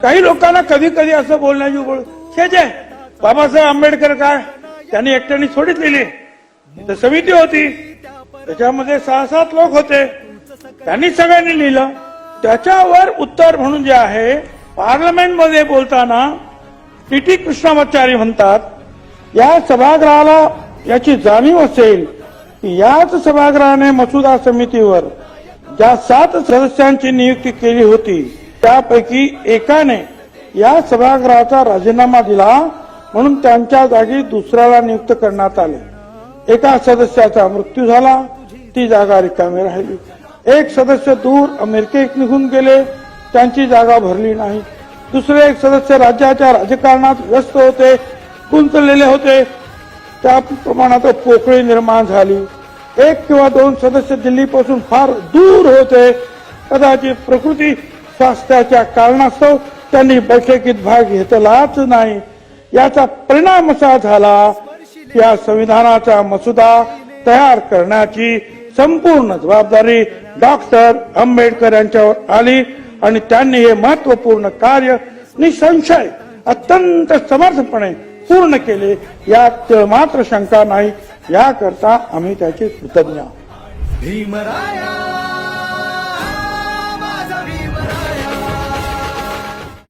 काही लोकांना कधी कधी असं बोलण्याची खेच आहे. बाबासाहेब आंबेडकर काय त्यांनी एकट्याने थोडीच लिहिली, तर समिती होती, त्याच्यामध्ये 6-7 लोक होते, त्यांनी सगळ्यांनी लिहिलं. त्याच्यावर उत्तर म्हणून जे आहे, पार्लमेंटमध्ये बोलताना टी कृष्णामाचारी म्हणतात, या सभागृहाला याची जाणीव असेल की याच सभागृहाने मसुदा समितीवर ज्या 7 सदस्यांची नियुक्ती केली होती त्यापैकी एकाने या सभागृहाचा राजीनामा दिला, म्हणून त्यांच्या जागी दुसऱ्याला नियुक्त करण्यात आले. एका सदस्याचा मृत्यू झाला, ती जागा रिकामी राहिली. एक सदस्य दूर अमेरिकेत निघून गेले, त्यांची जागा भरली नाही. दुसरे एक सदस्य राज्याच्या राजकारणात व्यस्त होते, गुंतलेले होते, त्या प्रमाणात पोकळी निर्माण झाली. 1 किंवा 2 सदस्य दिल्लीपासून फार दूर होते, कदाचित प्रकृती स्वास्थ्याच्या कारणास्तव त्यांनी बैठकीत भाग घेतलाच नाही. याचा परिणाम असा झाला की या संविधानाचा मसुदा तयार करण्याची संपूर्ण जबाबदारी डॉक्टर आंबेडकर यांच्यावर आली आणि त्यांनी हे महत्वपूर्ण कार्य निसंशय अत्यंत समर्थपणे पूर्ण केले, यात मात्र शंका नाही. याकरता आम्ही त्याचे कृतज्ञ आहोत.